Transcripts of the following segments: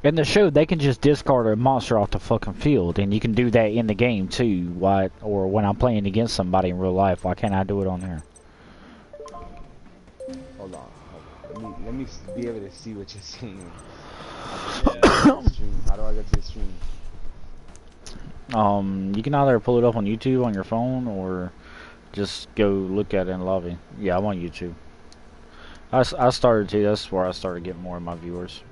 In the show, they can just discard a monster off the fucking field, and you can do that in the game too. Why, or when I'm playing against somebody in real life, why can't I do it on there? Hold on. Let me be able to see what you're saying. How do I get to the stream? You can either pull it up on YouTube on your phone, or just go look at it in the lobby. Yeah, I'm on YouTube. I started to. That's where I started getting more of my viewers.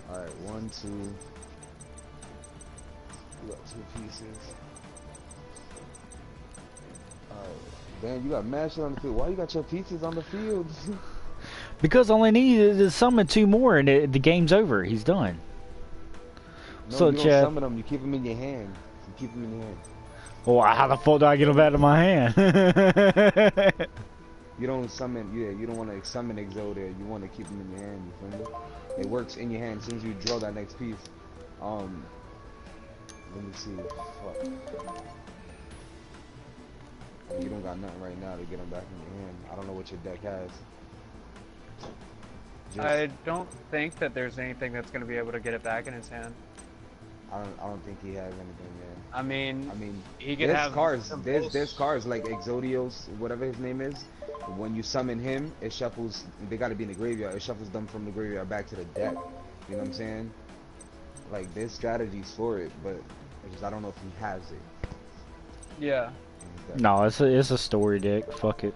Alright, 1, 2. You got 2 pieces. Alright. Damn, you got mad shit on the field. Why you got your pieces on the field? Because all I need is to summon 2 more, and the game's over. He's done. No, So, you don't summon them. You keep them in your hand. You keep them in your hand. Well, how the fuck do I get them back to my hand? You don't summon. Yeah, you don't want to summon Exodia. You want to keep them in your hand. You feel me? It works in your hand as soon as you draw that next piece. Let me see. Fuck. You don't got nothing right now to get them back in your hand. I don't know what your deck has. I don't think that there's anything that's going to be able to get it back in his hand. I don't think he has anything there. I mean, he could there's have cards. There's cards like Exodios, whatever his name is. When you summon him, it shuffles. They got to be in the graveyard. It shuffles them from the graveyard back to the deck. You know what I'm saying? Like there's strategies for it, but I don't know if he has it. Yeah. No, it's a story deck. Fuck it.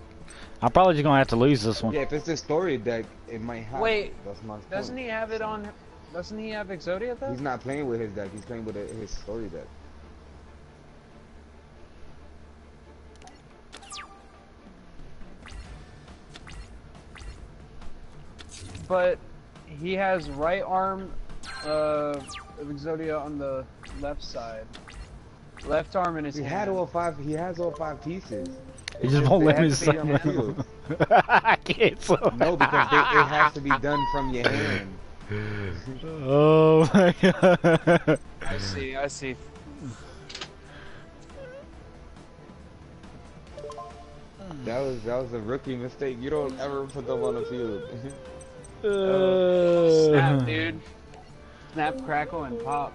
I'm probably just gonna have to lose this one. Yeah, if it's a story deck, it might have. Wait, that's my doesn't point. he have it on? Doesn't he have Exodia though? He's not playing with his deck. He's playing with his story deck. But he has right arm of Exodia on the left side. Left arm in his hand. He has all 5 pieces. He just won't let me summon. I can't summon. No, because it has to be done from your hand. Oh my god. I see. That was a rookie mistake. You don't ever put them on the field. Snap, dude. Snap, crackle, and pop.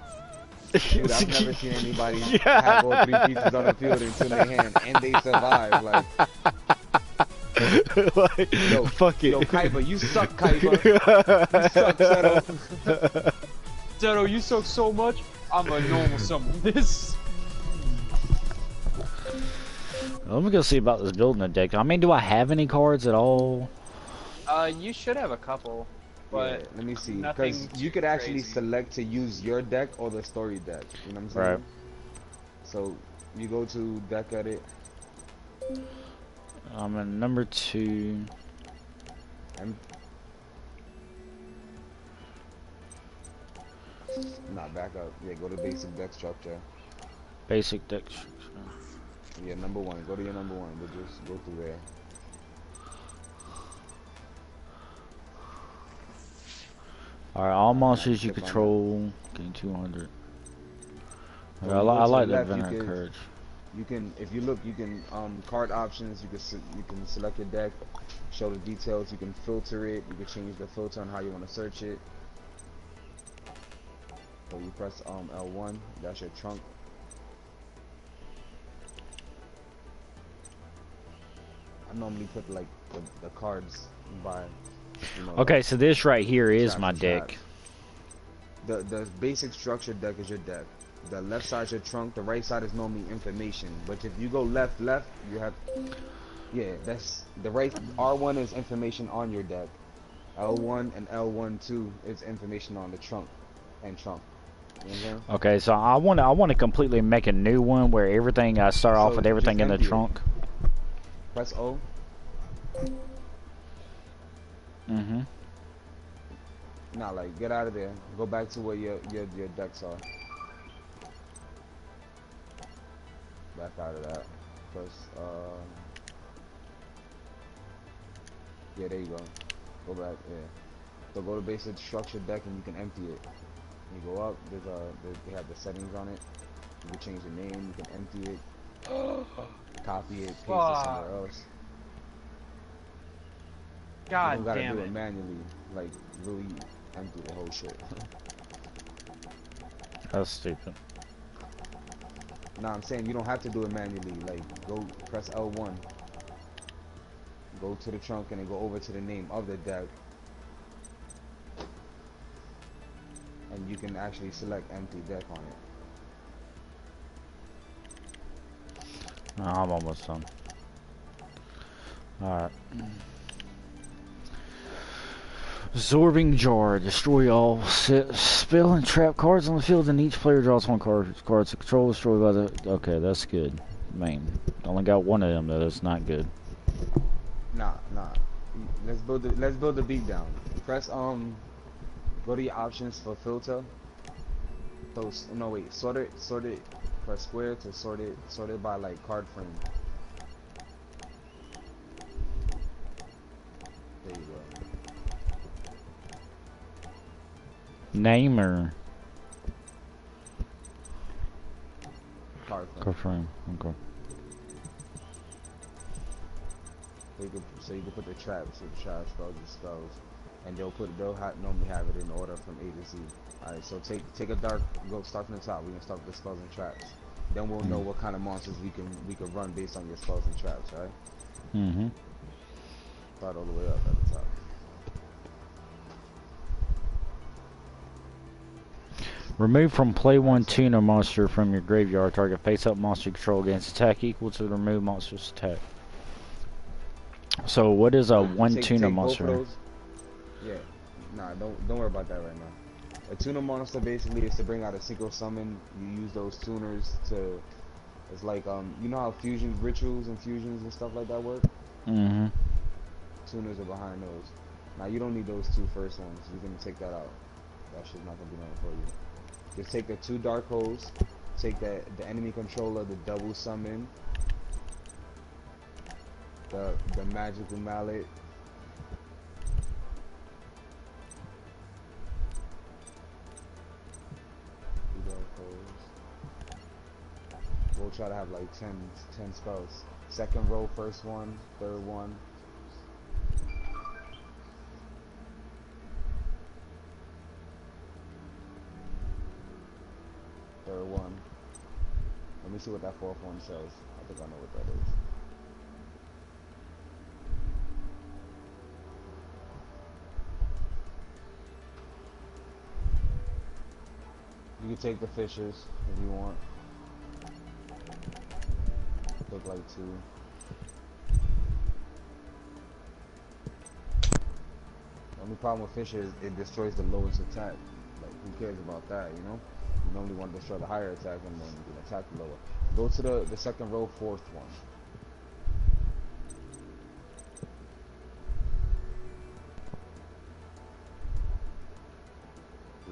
Dude, I've never seen anybody have all 3 pieces on the field into their hand and they survive. Like, yo, fuck it. Yo, Kaiba, you suck, Kaiba. You suck, Zeto. Zeto, you suck so much. I'm a normal summon this. Let me go see about this building a deck. I mean, do I have any cards at all? You should have a couple, but yeah, let me see. Because you could actually select to use your deck or the story deck. You know what I'm saying? Right. So you go to deck edit. I'm in number 2. Not back up. Yeah, go to basic deck structure. Basic deck structure. Yeah, number 1. Go to your number 1. But just go through there. Alright, all monsters you control gain 200. I like that Venom Courage. You can, if you look, you can card options. You can select your deck, show the details. You can filter it. You can change the filter on how you want to search it. So you press L1. That's your trunk. I normally put like the cards by. You know, okay, so this right here is my deck. The basic structure deck is your deck. The left side is your trunk. The right side is normally information. But if you go left, you have, yeah, that's the right. R1 is information on your deck. L1 and L1-2 is information on the trunk and trunk. You know what I'm saying? Okay, so I want to completely make a new one where everything I start off with everything in the trunk. Press O. Mm-hmm. Nah, like get out of there. Go back to where your decks are. Back out of that. Press yeah, there you go. Go back, yeah. So go to basic structure deck and you can empty it. You go up. They have the settings on it. You can change the name. You can empty it, copy it, paste it somewhere Fuck. else. You don't God gotta damn do it it. manually. Like really empty the whole shit. That's stupid. Nah, I'm saying you don't have to do it manually. Like go press L1. Go to the trunk and then go over to the name of the deck. And you can actually select empty deck on it. I'm almost done. Alright. Absorbing Jar. Destroy all spell and trap cards on the field, and each player draws one card. Cards to control destroyed by the. Okay, that's good. Man, only got one of them though. That's not good. Nah. Let's build the beat down. Press go to your options for filter. So no wait, sort it. Press square to sort it by like card frame. There you go. Namer. Card frame. Card frame. Okay. So you can put the traps, so the trap spells, and they'll normally have it in order from A to Z. Alright, so take a dark, go start from the top. We can start with the spells and traps. Then we'll know what kind of monsters we can run based on your spells and traps, right? Mm-hmm. Start all the way up at the top. Remove from play one tuna monster from your graveyard. Target face-up monster control against attack equal to the removed monster's attack. So what is a one tuna monster? Both of those. Yeah. Nah, don't worry about that right now. A tuna monster basically is to bring out a synchro summon. You use those tuners to. It's like you know how fusion rituals and fusions and stuff like that work. Mm-hmm. Tuners are behind those. Now you don't need those two first ones. You can take that out. That shit's not gonna be nothing for you. Just take the two dark holes. Take the enemy controller, the double summon. The magical mallet. Two dark holes. We'll try to have like 10 spells. Second row, first one, third one. Third one. Let me see what that fourth one says. I think I know what that is. You can take the fishes if you want. Take like two. The only problem with fishes is it destroys the lowest attack. Like who cares about that, you know? You normally want to destroy the higher attack and then you can attack the lower. Go to the second row, fourth one.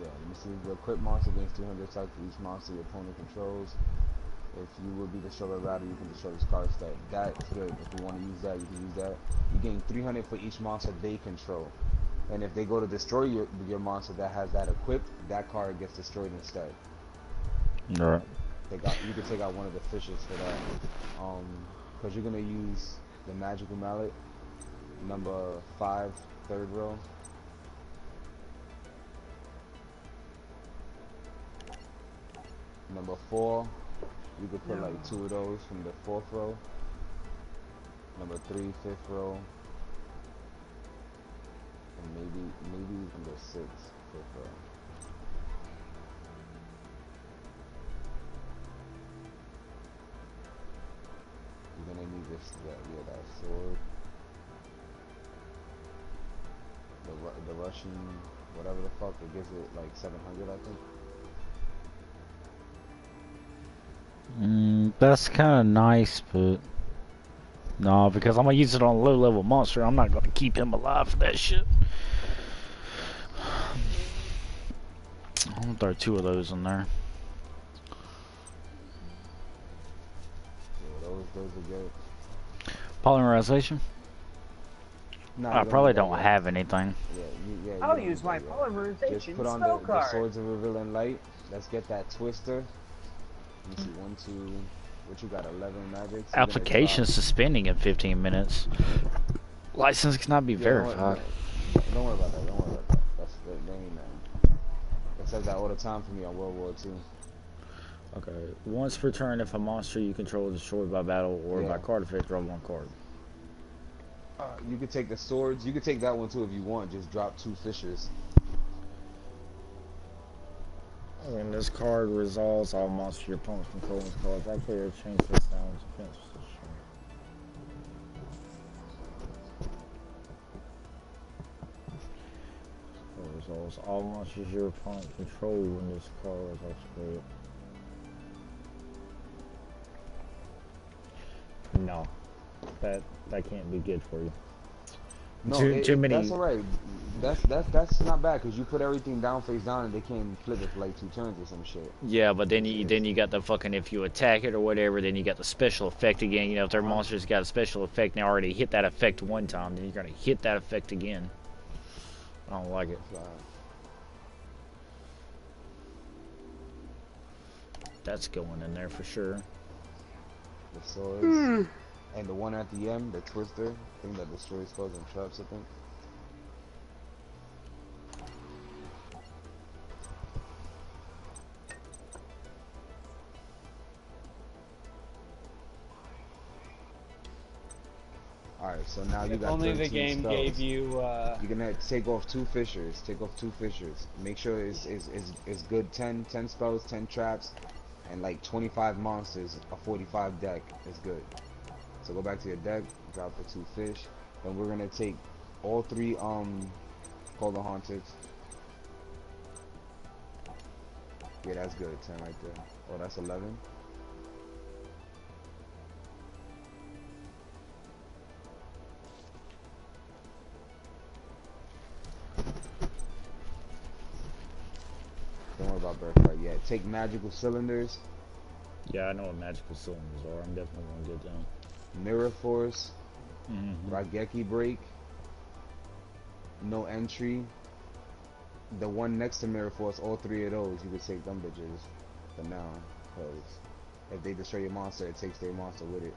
Yeah, let me see. The equip monster gains 300 attack for each monster your opponent controls. If you would be destroyed by battle, you can destroy this card set. That's good. If you want to use that, you can use that. You gain 300 for each monster they control. And if they go to destroy your monster that has that equipped, that card gets destroyed instead. Right. You can take out one of the fishes for that. Because you're gonna use the magical mallet, number 5, third row. Number 4, you could put like 2 of those from the 4th row. Number 3, 5th row. And maybe even the 6th, 5th row. You're gonna need this, that sword. The Russian, whatever the fuck, it gives it like 700, I think. That's kind of nice, but no, because I'm gonna use it on a low-level monster. I'm not gonna keep him alive for that shit. I'm gonna throw 2 of those in there. Yeah, those are good. Polymerization? Nah, I you probably need that don't yet. have anything. Yeah, Yeah, you I'll don't use need my that yet. Just polymerization put on spell the card. Swords of Revealing Light. Let's get that Twister. Let me see, 1, 2. What you got? 11 magics. You're gonna Application drop. suspending in 15 minutes. License cannot be Yeah, verified. don't worry about that. Don't worry about that. That ain't nothing. It says that all the time for me on World War II. Okay. Once per turn, if a monster you control is destroyed by battle or by Yeah. card effect, draw one card. You could take the swords. You could take that one too if you want. Just drop 2 fishers. When this card resolves all monsters your opponent's controlling cards, that player changes this down to defense position. Resolves all monsters your opponent controls when this card resolves spread. No, that can't be good for you. No, Too that's many. all right. That's not bad because you put everything down face down and they can't flip it for like 2 turns or some shit. Yeah, but then It's you got the fucking, if you attack it or whatever, then you got the special effect again. You know, if their uh-huh. monster's got a special effect and they already hit that effect one time, then you're gonna hit that effect again. I don't like it. That's going in there for sure. The swords and the one at the end, the Twister thing that destroys spells and traps. I think. Alright, so now you If got only the 13 game spells. gave you. You're gonna take off 2 fishers. Take off 2 fishers. Make sure it's good 10 spells, 10 traps, and like 25 monsters. A 45 deck is good. So go back to your deck, drop the 2 fish. Then we're gonna take all 3 Cola Haunted. Yeah, that's good. 10 right there. Oh, that's 11. Don't worry about birthright yet. Take magical cylinders, Yeah, I know what magical cylinders are. I'm definitely gonna get them. mirror force, Mm-hmm. Raigeki break, no entry. The one next to mirror force, all 3 of those, you could take them bitches for now, cause if they destroy your monster, it takes their monster with it.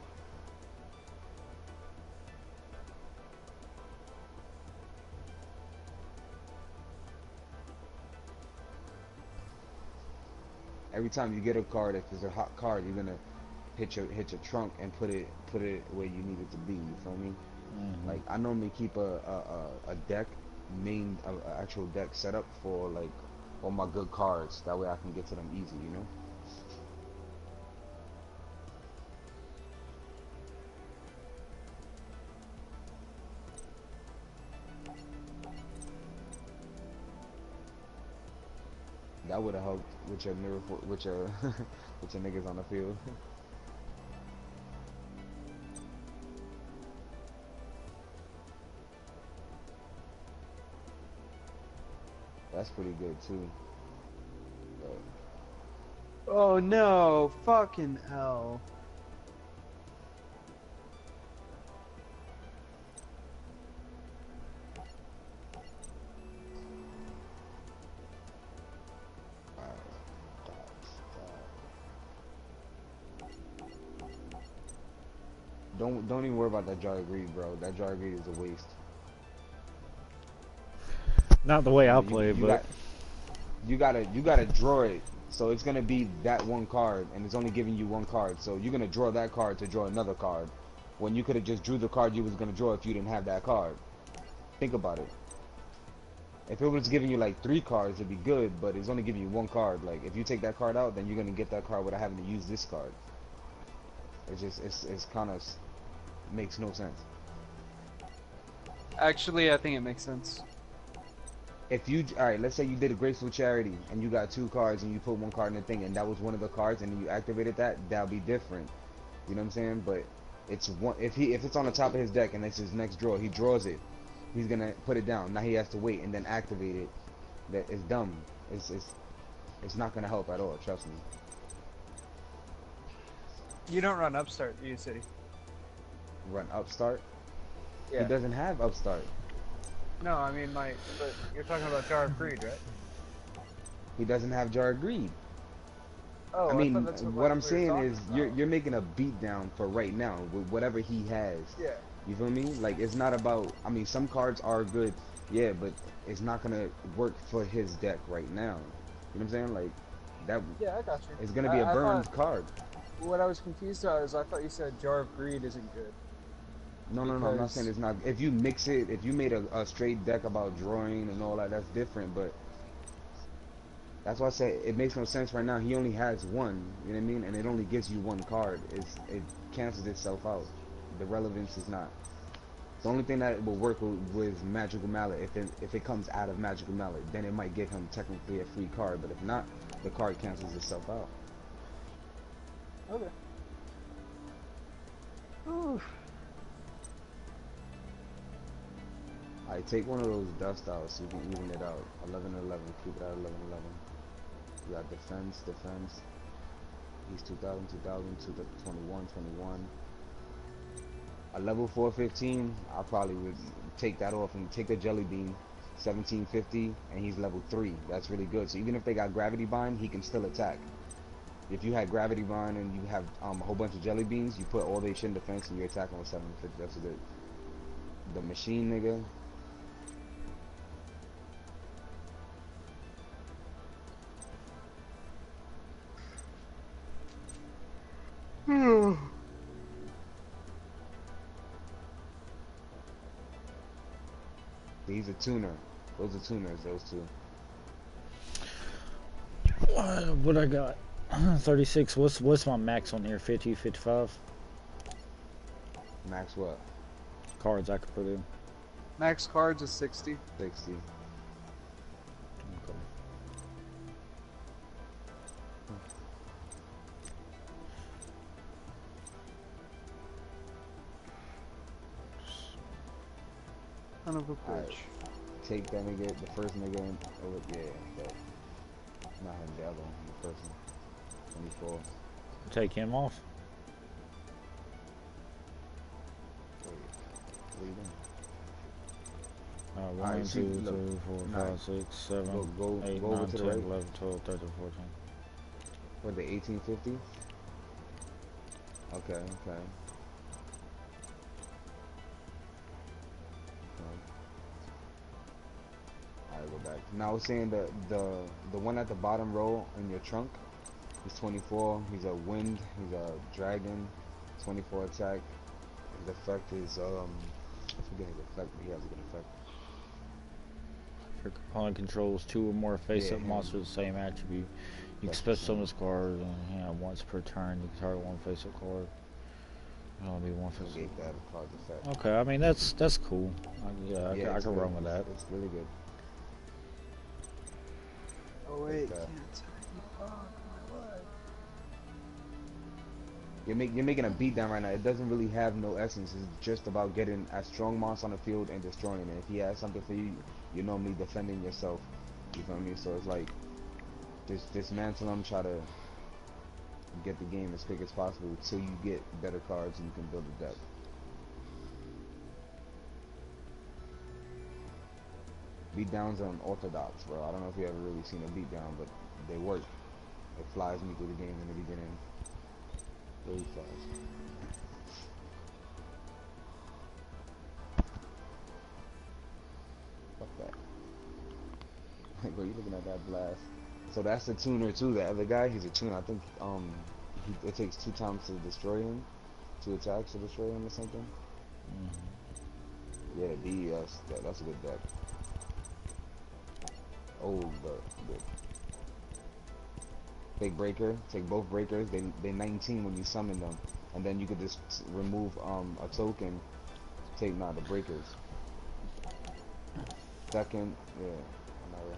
Every time you get a card, if it's a hot card, you're gonna hit your trunk and put it where you need it to be. You feel me? Mm-hmm. Like I normally keep a deck, a actual deck set up for like all my good cards. That way I can get to them easy. You know. That would have helped with your with your with your niggas on the field. That's pretty good too. But Oh no! Fucking hell! don't even worry about that jar of greed, bro. That jar of greed is a waste. Not the way You I know, play, but you gotta draw it. So it's gonna be that one card, and it's only giving you one card. So you're gonna draw that card to draw another card, when you could have just drew the card you was gonna draw if you didn't have that card. Think about it. If it was giving you like 3 cards, it'd be good, but it's only giving you one card. Like if you take that card out, then you're gonna get that card without having to use this card. It's just it's kind of makes no sense. Actually, I think it makes sense. If you alright, let's say you did a graceful charity and you got 2 cards and you put 1 card in the thing and that was one of the cards and then you activated that'll be different. You know what I'm saying? But it's one if it's on the top of his deck and it's his next draw, he draws it. He's gonna put it down. Now he has to wait and then activate it. That is dumb. It's not gonna help at all. Trust me. You don't run upstart, do you, City? Run upstart. He Yeah. doesn't have upstart. No, I mean but you're talking about Jar of Greed, right? He doesn't have Jar of Greed. I Oh, I thought mean, that's what I'm what you're saying talking is about. you're making a beat down for right now with whatever he has. Yeah. You feel me? Like it's not about. I mean, some cards are good, yeah, but it's not gonna work for his deck right now. You know what I'm saying? Like that, Yeah, I got you. it's gonna be a I thought burned card. what I was confused about is I thought you said Jar of Greed isn't good No, no, no. I'm not saying because it's not. If you mix it, if you made a straight deck about drawing and all that, that's different. But that's why I say it makes no sense right now. He only has one. You know what I mean? And it only gives you one card. It cancels itself out. The relevance is not. The only thing that will work with Magical Mallet, if it comes out of Magical Mallet, then it might give him technically a free card. But if not, the card cancels itself out. okay. Oof. I take one of those dust out so you can even it out. 11-11. Keep it at 11-11. You got defense. He's 2000, 2000, 21, 21. A level 415, I probably would take that off and take a jelly bean, 1750, and he's level 3. That's really good. So even if they got gravity bind, he can still attack. If you had gravity bind and you have a whole bunch of jelly beans, you put all they shit in defense and you're attacking with 750. That's a good. The machine nigga. He's a tuner. Those are tuners, those two. What I got? 36. What's my max on here? 50, 55 Max what? cards I could put in. Max cards is 60. 60. Okay. Son of a Alright. bitch. Take that nigga, the first nigga, and, oh, yeah, but not him, the other one, the first one. 24. Take him off. Wait, what are you doing? One, Alright, see, two, look, three, four, nah, five, 6, 7, go 8, over 9, to the 10, right. 11, 12, 13, 14. What, the 1850? Okay, okay. Okay. Alright, go back. Now I was saying the one at the bottom row in your trunk, he's 24, he's a wind, he's a dragon, 24 attack. His effect is I forget his effect, but he has a good effect. Your opponent controls 2 or more Yeah, face-up him. monsters with the same attribute. You can That's the special summon same. this card once per turn. You can target one face-up card. It'll be one face-up. Negate that card's effect. Okay, I mean that's cool. Yeah, I it's can good. run with that. It's really good. Oh Take wait, that. can't. Fuck my life. You're making a beatdown right now. It doesn't really have no essence. It's just about getting a strong monster on the field and destroying it. If he has something for you, you're normally defending yourself. You feel me? So it's like just dismantle them, try to get the game as quick as possible till you get better cards and you can build a deck. Beatdowns are unorthodox, bro. I don't know if you ever really seen a beatdown, but they work. It flies me through the game in the beginning. Really flies. Fuck that. Like, bro, you looking at that blast. So that's the tuner too. The other guy, he's a tuner. I think it takes 2 times to destroy him, 2 attacks to destroy him or something. Yeah, DES. That's a good deck. Oh, but good. Big breaker. Take both breakers. They 19 when you summon them, and then you could just remove a token. Take the breakers. Second, yeah, another.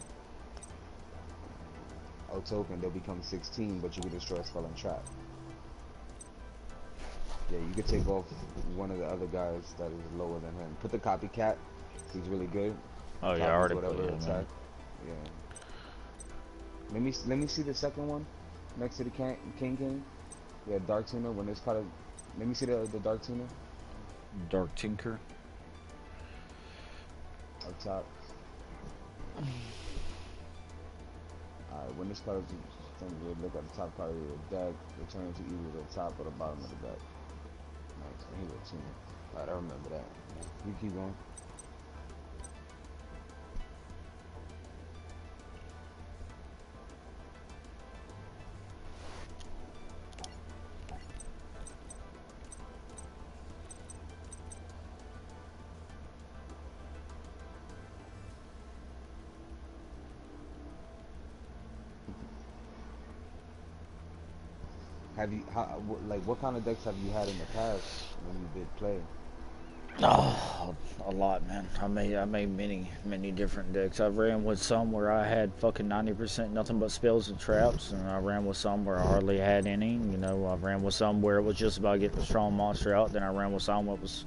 A token, they'll become 16, but you can destroy a spell and trap. Yeah, you could take off one of the other guys that is lower than him. Put the copycat. He's really good. Oh yeah, I Copies already put whatever it in there. attack. Yeah. Let me see the second one next to the king. Yeah, dark tuner. When it's called. Let me see the dark tuner. Dark Tinker. Up top. Alright, when this card is look at the top card of your deck, return to either the top or the bottom of the deck. Nice. He was a team. Alright, I remember that. You keep going. Have you like what kind of decks have you had in the past when you did play? Oh, a lot, man. I made many different decks. I ran with some where I had fucking 90% nothing but spells and traps, and I ran with some where I hardly had any. You know, I ran with some where it was just about getting a strong monster out. Then I ran with some where it was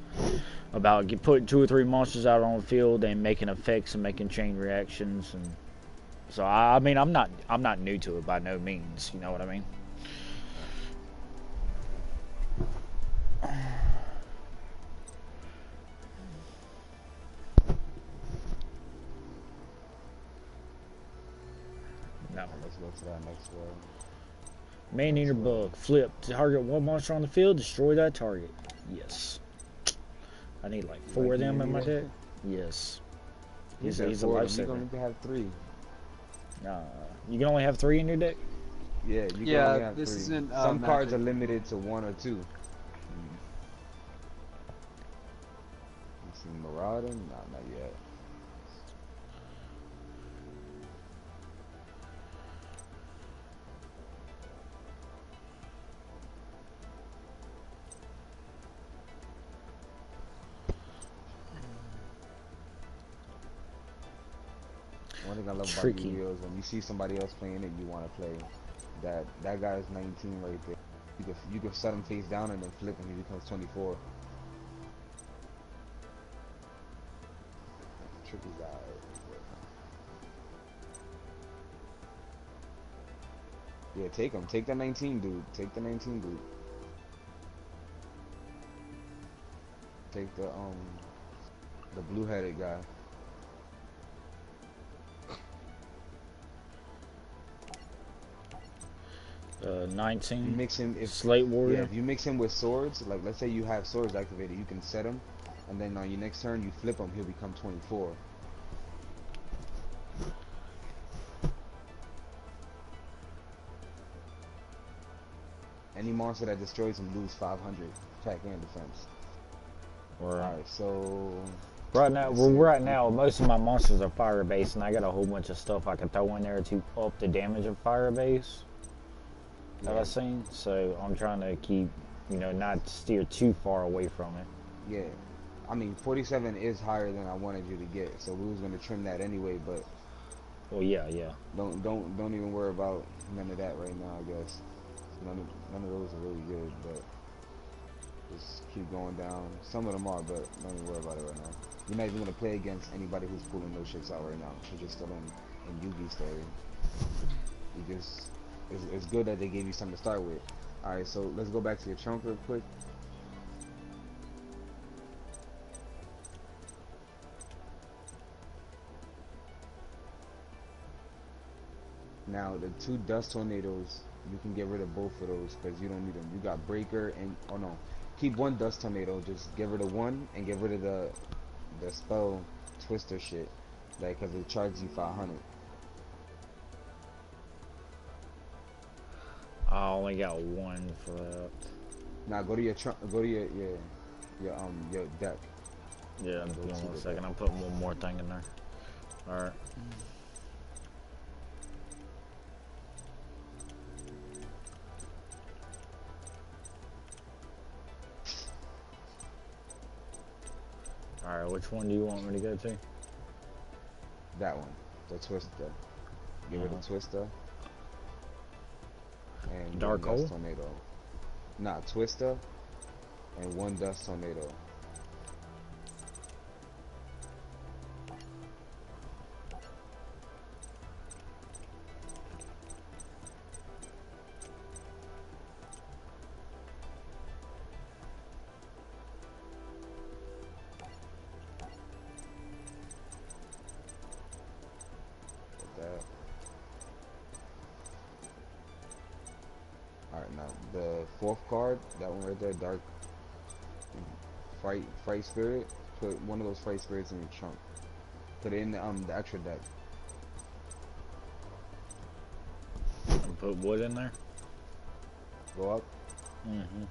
about putting 2 or 3 monsters out on the field and making effects and making chain reactions. And so I mean, I'm not new to it by no means. You know what I mean? No. Let's go to that next one. Man-eater bug. Flip. Target one monster on the field. Destroy that target. Yes. I need like 4 of them in my deck. Yes. He's a lifesaver. You're going to have 3. You can only have 3 in your deck? Yeah, you can Yeah, only have this 3. isn't, Some cards are Magic. limited to 1 or 2. You see Marauder? Nah, not yet. One thing I love about Yugioh is when you see somebody else playing it, you want to play. That guy's 19 right there. You can set him face down and then flip him. He becomes 24. Tricky guy. Yeah, take him. Take the 19 dude. Take the 19 dude. Take the blue-headed guy. 19. You mix him Slate Warrior. Yeah, if you mix him with swords, like let's say you have swords activated, you can set him, and then on your next turn you flip him, he'll become 24. Any monster that destroys him lose 500 attack and defense. Alright, so Right now, most of my monsters are fire based, and I got a whole bunch of stuff I can throw in there to up the damage of fire base that I've seen. So I'm trying to keep, not steer too far away from it. Yeah, I mean 47 is higher than I wanted you to get, so we was gonna trim that anyway. But well, yeah. Don't even worry about none of that right now. I guess none of those are really good, but just keep going down. Some of them are, but don't even worry about it right now. You're not even gonna play against anybody who's pulling those shits out right now, because you're still in Yugi's story. You just it's good that they gave you something to start with. All right, so let's go back to your trunk real quick. Now the 2 dust tornadoes, you can get rid of both of those because you don't need them. You got breaker and keep 1 dust tornado. Just get rid of 1 and get rid of the spell twister shit, like because it charges you 500. I only got 1 for that. Now go to your trunk. Go to your deck. Yeah, give me 1 second. I'm putting 1 more thing in there. All right. Alright, which one do you want me to go to? That one, the twister. Get rid of twister. And Dark 1 hole? dust tornado. Nah, twister and 1 dust tornado. the fourth card, that one right there, Dark Fright Spirit. Put one of those Fright Spirits in your trunk. Put it in the extra deck. Put wood in there. Go up. Mm-hmm.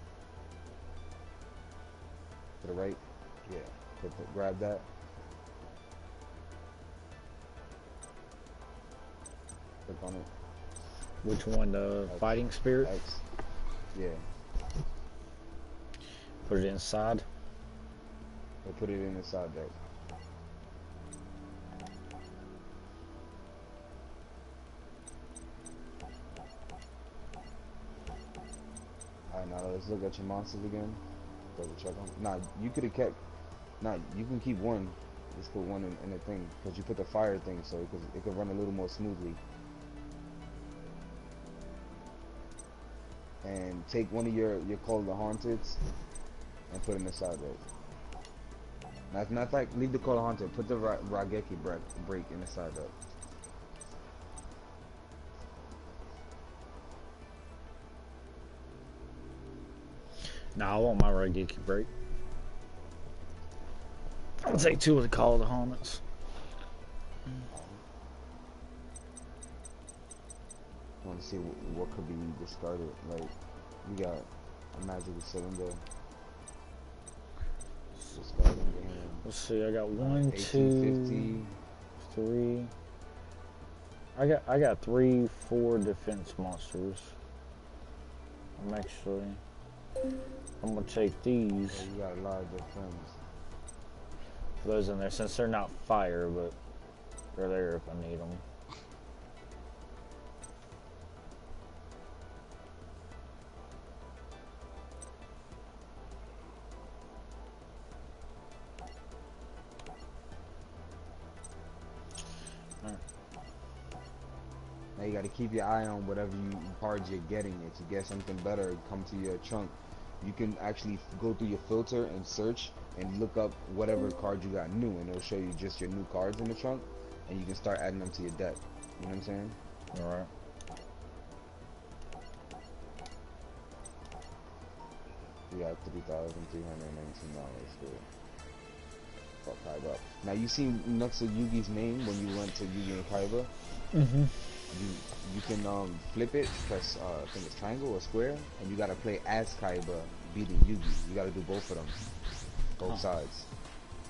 To the right. Yeah. Grab that. Click on it. Which one? The X. fighting spirit? X. Yeah. Put it inside. Or put it in the side deck. Alright, now let's look at your monsters again. Double check them. Nah, you could have kept. Nah, you can keep one. Just put one in the thing. Because you put the fire thing so it could run a little more smoothly. And take one of your Call of the Haunteds and put it in the side deck. Matter of fact, leave the Call of Haunted. Put the Rageki break in the side deck. Nah, I want my Rageki break. I'll take two of the Call of the Hornets. I want to see what could be discarded. Like, you got a magical cylinder. Discarding your hand. Let's see, I got one, 1850. 2, 3. I got 3, 4 defense monsters. I'm gonna take these. Yeah, you got a lot of defense. For those in there, since they're not fire, but they're there if I need them. Now you got to keep your eye on whatever cards you're getting. If you get something better, come to your trunk. You can actually go through your filter and search and look up whatever card you got new, and it'll show you just your new cards in the trunk, and you can start adding them to your deck. You know what I'm saying? All right. We got $3,319 for Kaiba. Now you see next to Yugi's name when you went to Yugi and Kaiba. Mm-hmm. You can flip it, press I think it's triangle or square, and you gotta play as Kaiba beating Yugi. You gotta do both of them, both sides.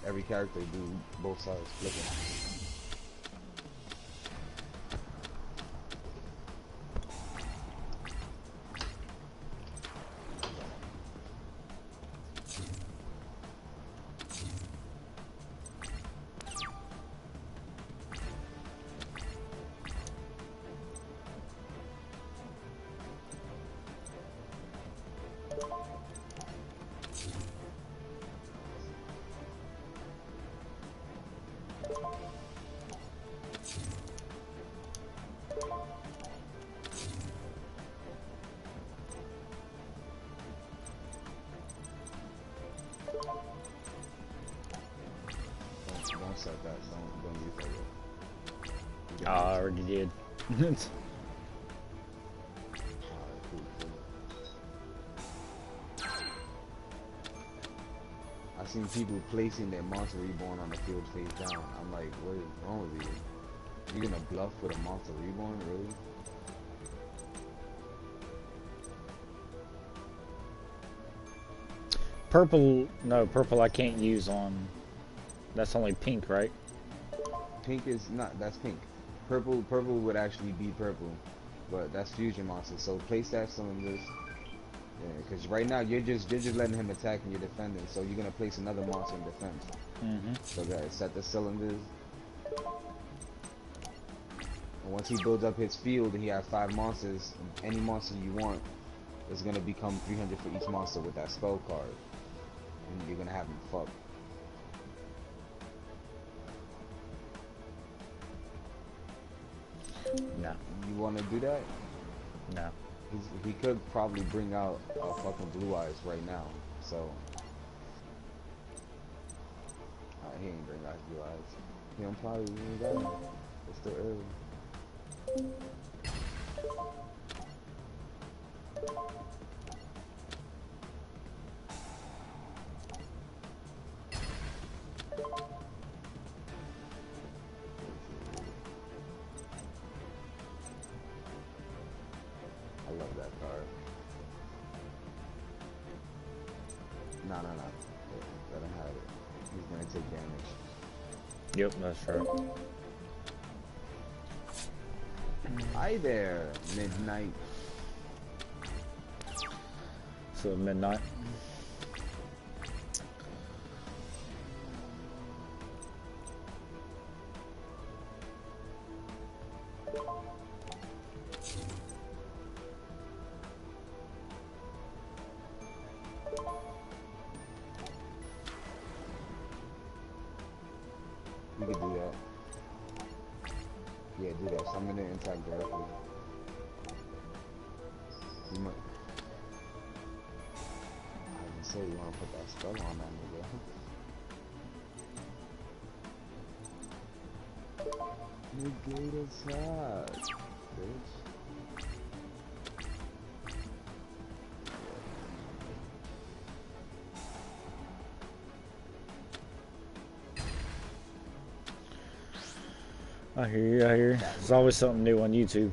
Every character do both sides flipping. Don't set that. Don't use that yet. I already did. Alright, cool. I've seen people placing their Monster Reborn on the field face down. I'm like, what is wrong with you? You're gonna bluff with a Monster Reborn, really? Purple, no, purple I can't use on. That's only pink, right? Pink is not. That's pink. Purple would actually be purple, but that's fusion monster. So place that cylinders. Yeah, because right now you're just letting him attack and you're defending. So you're gonna place another monster in defense. Mm-hmm. So guys, set the cylinders. And once he builds up his field and he has 5 monsters, any monster you want is gonna become 300 for each monster with that spell card, and you're gonna have him fucked. No. You want to do that? No. He could probably bring out fucking Blue Eyes right now. So he ain't bring out Blue Eyes. He don't probably even got it. It's still early. Yep, that's right. Hi there, midnight. So midnight. You could do that. Yeah, do that. Summon it and attack directly. You might. I didn't say you want to put that spell on that nigga. Negate attack, bitch. I hear you, I hear you. There's always something new on YouTube.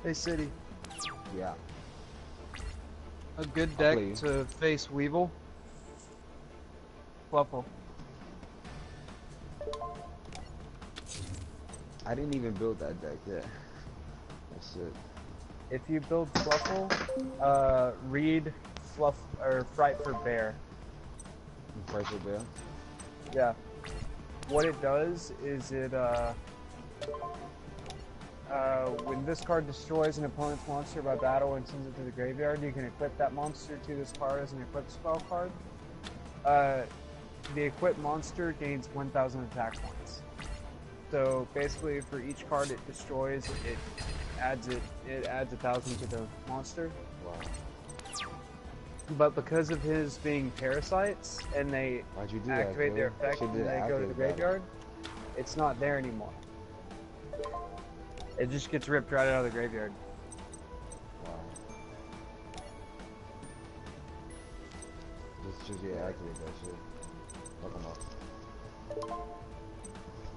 Hey, City. Yeah. A good I'll deck play you. to face Weevil. Fluffle. I didn't even build that deck yet. That's it. If you build Fluffle, read Fluff or Fright for Bear. Pressure Bear. Yeah. What it does is when this card destroys an opponent's monster by battle and sends it to the graveyard, you can equip that monster to this card as an equip spell card. The equipped monster gains 1,000 attack points. So basically, for each card it destroys, it adds 1,000 to the monster. Wow. But because of his being parasites and they Why'd you do activate that, their dude? effect Should've when did they go to the active battle. graveyard, it's not there anymore. It just gets ripped right out of the graveyard. Wow. Just activate that shit. Fuck him up.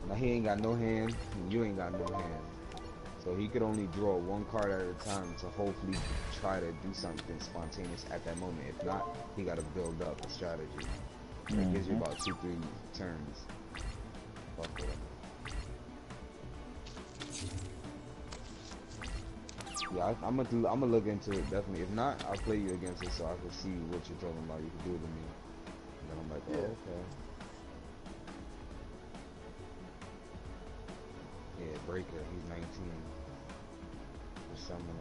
Now he ain't got no hand, and you ain't got no hand. So he could only draw one card at a time to hopefully try to do something spontaneous at that moment. If not, he gotta build up a strategy. That gives you about 2-3 turns. Fuck with him. Yeah, I'm gonna look into it definitely. If not, I'll play you against it so I can see what you're talking about. You can do it to me, and then I'm like, oh, okay. Yeah, Breaker. He's 19. Just summon him.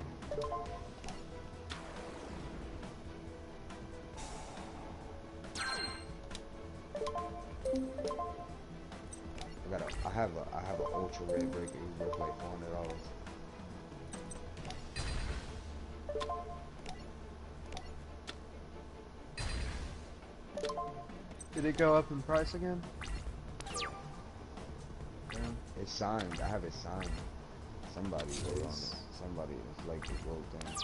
I have an ultra red Breaker. He's worth like $400. Did it go up in price again? Yeah. It's signed. I have it signed. Somebody wrote on it. Somebody was like the wrote thing.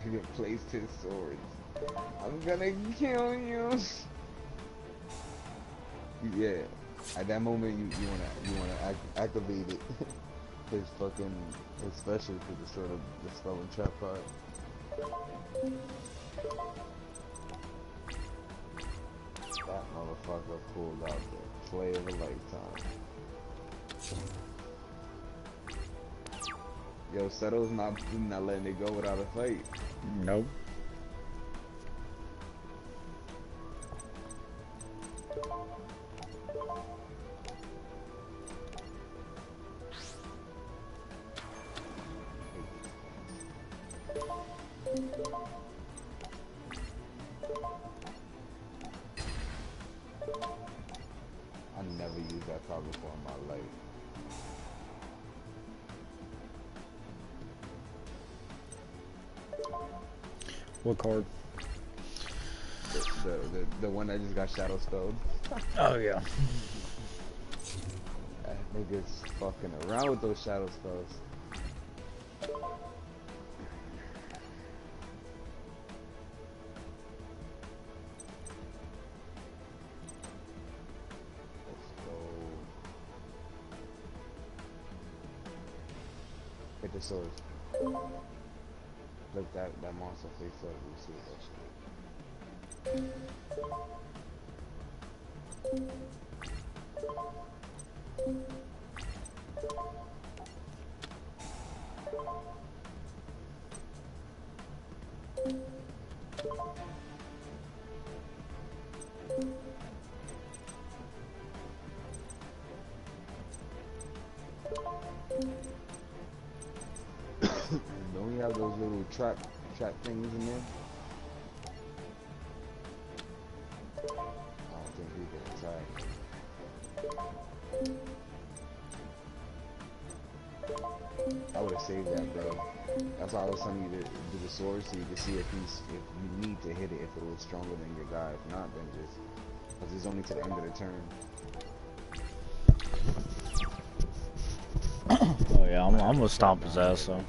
He replaced his swords. I'm gonna kill you. Yeah. At that moment, you wanna activate it. His special to destroy the spell and trap card. That motherfucker pulled out the play of a lifetime. Yo, Seto's not letting it go without a fight. Nope. I never used that card before in my life. What card? The one that just got shadow spelled. Oh yeah. That nigga's fucking around with those shadow spells. Let's go. Hit the swords. Look that monster face up. You see that shit. Don't we have those little trap things in there? I don't think we can attack. I would have saved that, bro. That's why I was telling you to do the sword so you can see if you need to hit it if it was stronger than your guy. If not, then just because it's only to the end of the turn. Oh yeah, I'm gonna stomp his ass though.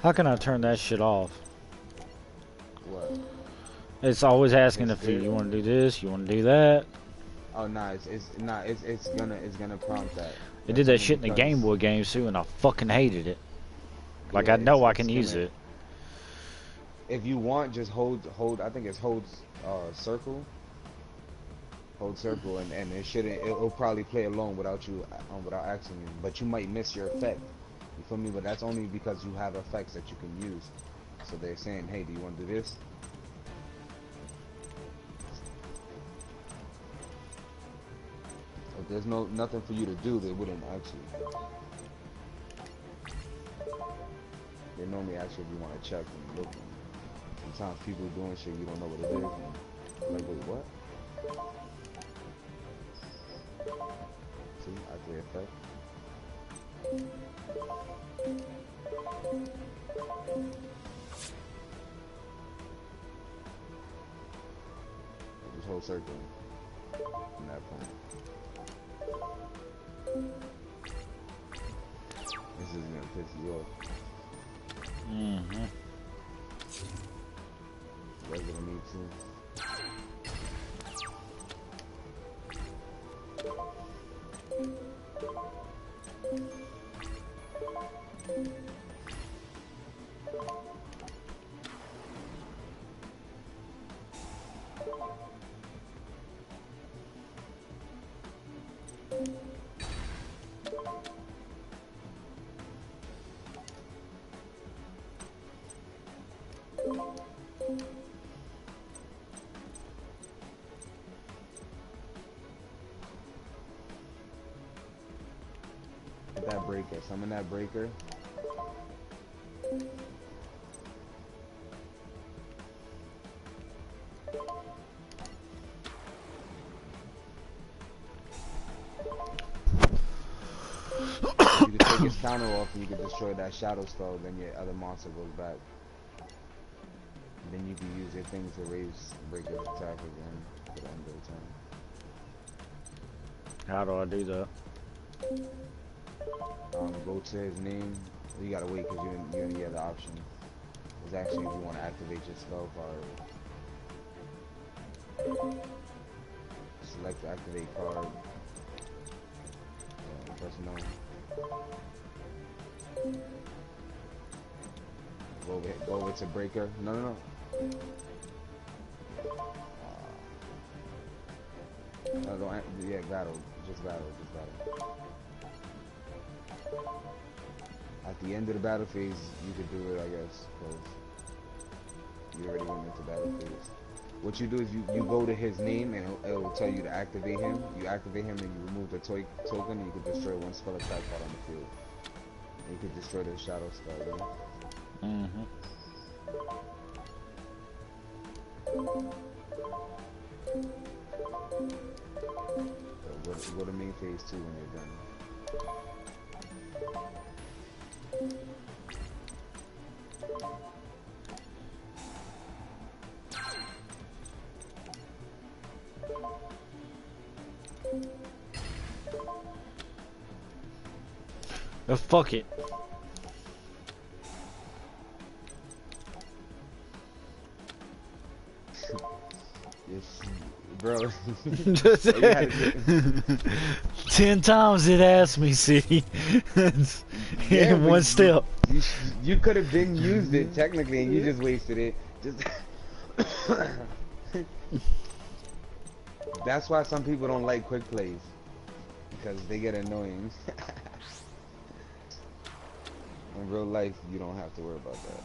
How can I turn that shit off? What? It's always asking if you want to do this, you want to do that. Oh nah, it's gonna prompt that. It did that shit in the Game Boy games too, and I fucking hated it. Like yeah, I know I can use it. If you want, just hold. I think it's hold circle. Hold circle, and it shouldn't. It'll probably play along without you without asking you. But you might miss your effect. You feel me? But that's only because you have effects that you can use. So they're saying, hey, do you want to do this? If there's nothing for you to do, they wouldn't ask you. They normally ask you if you want to check and look. Sometimes people doing shit you don't know what it is. And like, wait, what? See, after the effect. Just hold circle from that point. This is gonna piss you off. Mm-hmm. You guys gonna need to. That breaker, summon that breaker. You can take his counter off and you can destroy that shadow spell, then your other monster goes back. Then you can use your thing to raise breaker's attack again at the end of the turn. How do I do that? Go to his name. You gotta wait because you only have the option. It's actually if you want to activate your spell card. Select the activate card. Press no. Go over to breaker. No. No, don't. Yeah, battle. Just battle, just battle. At the end of the battle phase, you could do it, I guess, because you already went into battle phase. What you do is you go to his name and it'll tell you to activate him. You activate him and you remove the token and you can destroy one spell attack card on the field. And you can destroy the shadow spell, you know? Mm-hmm. So go to main phase 2 when you're done. Oh, fuck it. Yes, bro. 10 times it asked me, see? Yeah, In one step. You could have been used it technically, and you just wasted it. Just that's why some people don't like quick plays because they get annoying. In real life, you don't have to worry about that.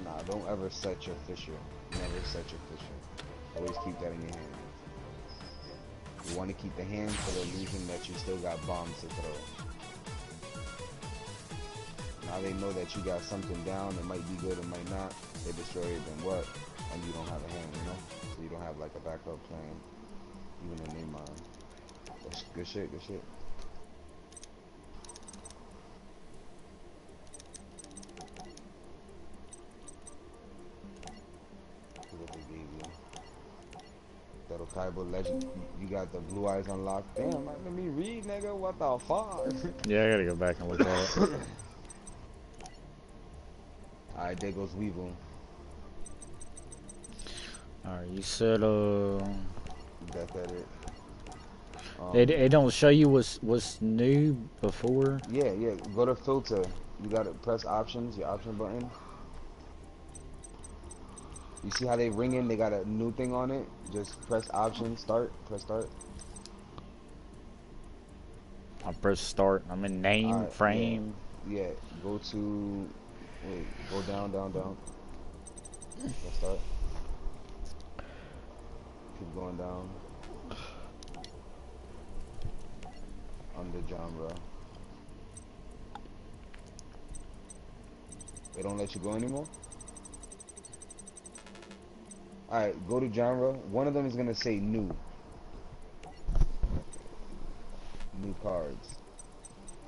Nah, don't ever set your fisher. Never set your fisher. Always keep that in your hand. You want to keep the hand for the illusion that you still got bombs to throw. Now they know that you got something down. It might be good, it might not. They destroy it, then what? And you don't have a hand, you know? So you don't have like a backup plan, even in their mind. That's good shit, good shit. What they gave you. That Okaiba legend, you got the blue eyes unlocked. Damn, man, let me read, nigga. What the fuck? Yeah, I gotta go back and look at it. Alright, there goes Weevil. Alright, you said, That's at it. it don't show you what's new before? Yeah, yeah. Go to filter. You gotta press options, your option button. You see how they ringing? They got a new thing on it. Just press option, start. Press start. I press start. I'm in name, Alright, frame. yeah. Go to. Wait, go down, down, down. Press start. Keep going down. Under genre. They don't let you go anymore? Alright, go to genre. One of them is gonna say new. New cards.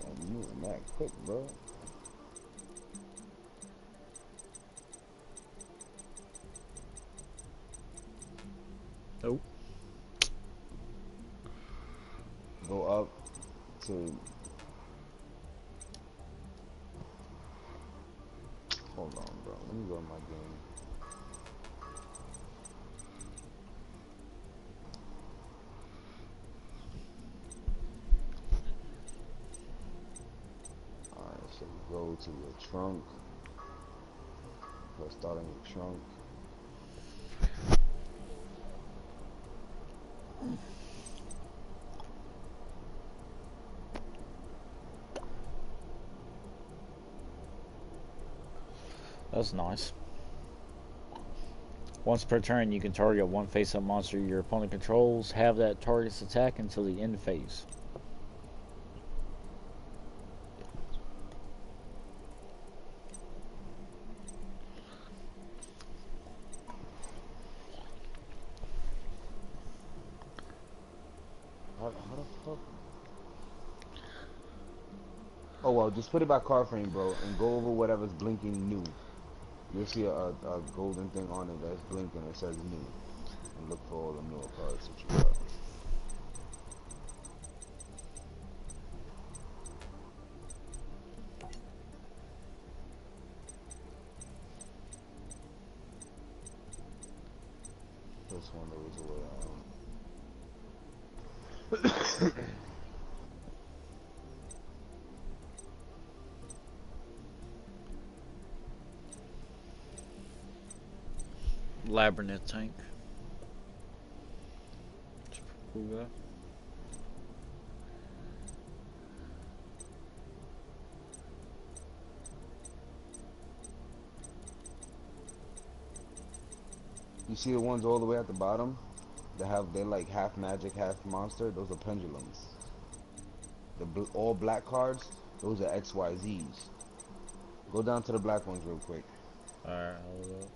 Damn, you moving that quick, bro. Nope. Go up to. Hold on, bro. Let me go to my game. Alright, so go to your trunk. Press start on your trunk. That's nice. Once per turn, you can target one face-up monster your opponent controls. Have that target's attack until the end phase. How the fuck? Oh well, just put it by card frame, bro, and go over whatever's blinking new. You'll see a golden thing on it that's blinking. It says new, and look for all the newer cards that you got. This one there was a way. Labyrinth tank. It's a cool guy. You see the ones all the way at the bottom? They're like half magic, half monster. Those are pendulums. The all black cards, those are XYZs. Go down to the black ones real quick. Alright, hold up.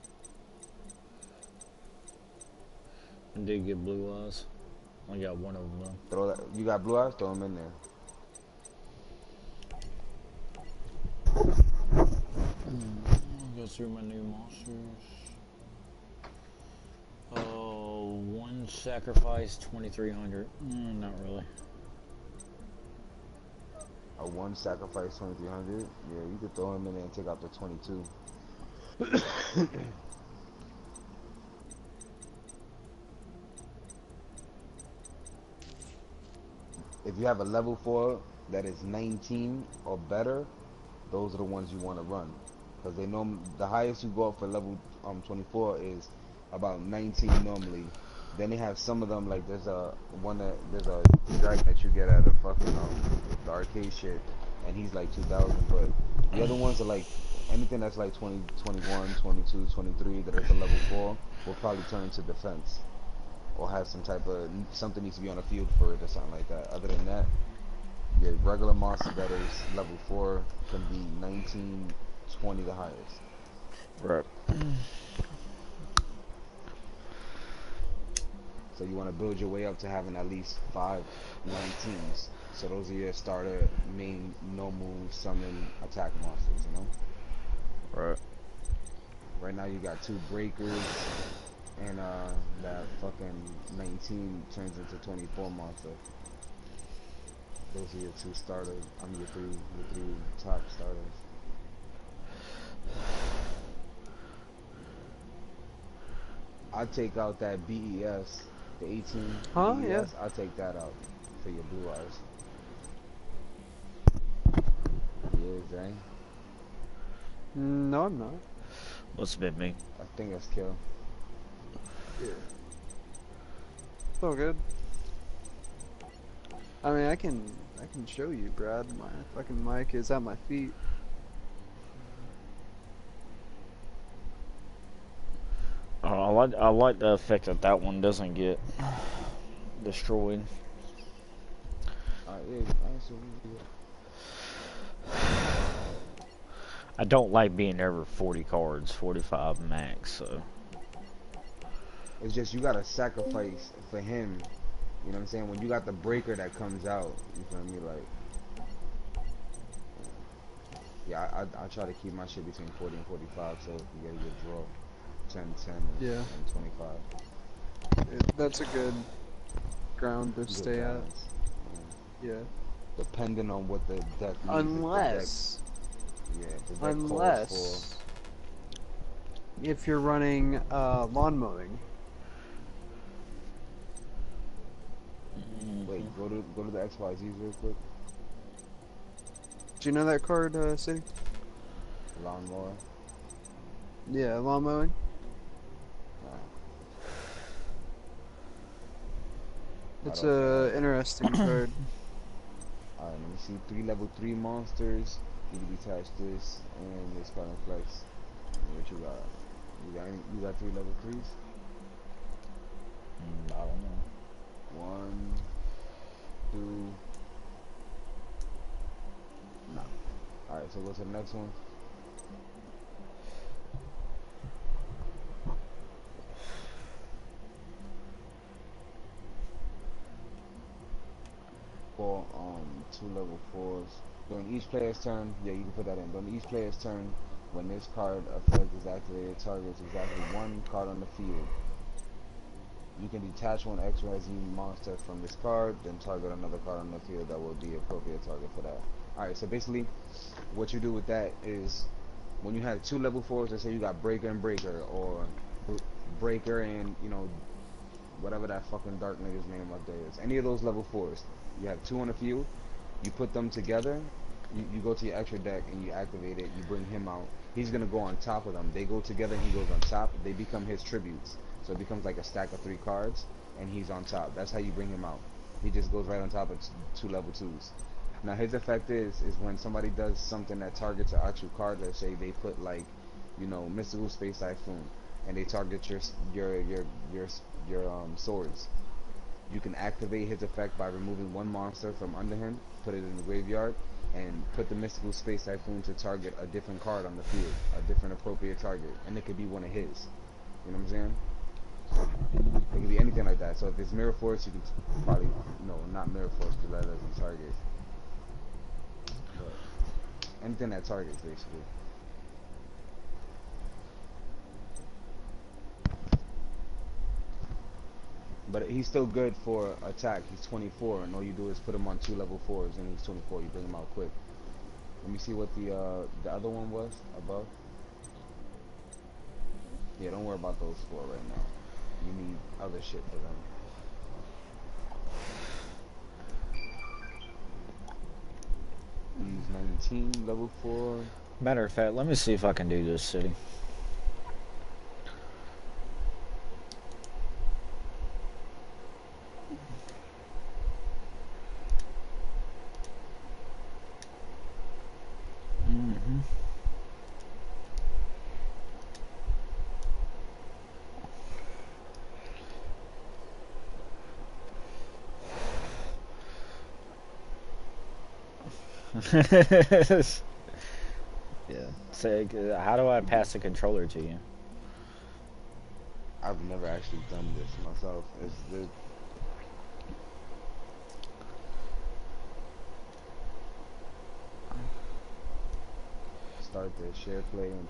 I did get blue eyes. I got one of them though. Throw that. You got blue eyes? Throw them in there. I'll go through my new monsters. One sacrifice, 2,300. Not really. A one sacrifice 2,300. Yeah, you could throw him in there and take out the 22. If you have a level 4 that is 19 or better, those are the ones you want to run. Because they know the highest you go up for level 24 is about 19 normally. Then they have some of them, like there's a dragon that you get at a fucking the arcade shit, and he's like 2,000. But the other ones are like anything that's like 20, 21, 22, 23 that is a level 4 will probably turn into defense, or have some type of something needs to be on the field for it or something like that. Other than that, your regular monster that is level 4 can be 19, 20 the highest. Right. So you want to build your way up to having at least 5 19s. So those are your starter, main, normal, summon, attack monsters, you know? Right. Right now you got 2 breakers, and that fucking 19 turns into 24 monster. Those are your 2 starters. I mean your three top starters. I'd take out that BES, the 18 Huh? BES, Yeah. I'll take that out for your blue eyes. Yeah, Zay. No, I'm not. What's a bit me? I think that's kill. Yeah. It's all good. I mean, I can show you, Brad. My fucking mic is at my feet. I like the effect that that one doesn't get destroyed. Yeah, absolutely. I don't like being over 40 cards, 45 max. So It's just you gotta sacrifice for him. You know what I'm saying? When you got the breaker that comes out, you feel me? Like, yeah, I try to keep my shit between 40 and 45, so you get a good draw. 10, 10, Yeah. and 25. That's a good ground to Good stay at. balance. Yeah. Depending on what the deck needs. Unless, The deck calls unless if you're running lawn mowing. for. Wait, go to the XYZs real quick. Do you know that card, City? Lawnmower. Yeah, lawn mowing. It's a interesting card. Alright, let me see. 3 level 3 monsters. You can detach this and this card and flex. What you got? You got 3 level 3s? I don't know. 1, 2. No. Alright, so go to the next one. For 2 level 4s. During each player's turn, yeah, you can put that in. During each player's turn, when this card effect is activated, targets exactly 1 card on the field. You can detach one XYZ monster from this card, then target another card on the field that will be appropriate target for that. Alright, so basically, what you do with that is, when you have 2 level 4s, let's say you got Breaker and Breaker, or Breaker and, you know, whatever that fucking dark nigga's name up there is. Any of those level 4s, you have 2 on the field, you put them together, You go to your extra deck and you activate it. You bring him out. He's gonna go on top of them. They go together. He goes on top. They become his tributes. So it becomes like a stack of 3 cards, and he's on top. That's how you bring him out. He just goes right on top of 2 level 2s. Now his effect is when somebody does something that targets an actual card. Let's say they put like, you know, Mystical Space Typhoon, and they target your swords. You can activate his effect by removing 1 monster from under him, put it in the graveyard, and put the Mystical Space Typhoon to target a different card on the field, a different appropriate target, and it could be one of his. You know what I'm saying? It could be anything like that. So if it's Mirror Force, you can probably, no, not Mirror Force because that doesn't target. But anything that targets, basically. But he's still good for attack. He's 24, and all you do is put him on 2 level 4s, and he's 24. You bring him out quick. Let me see what the other one was above. Yeah, don't worry about those 4 right now. You need other shit for them. He's 19, level 4. Matter of fact, let me see if I can do this city. Yeah. So, how do I pass the controller to you? I've never actually done this myself. It's the start the share play and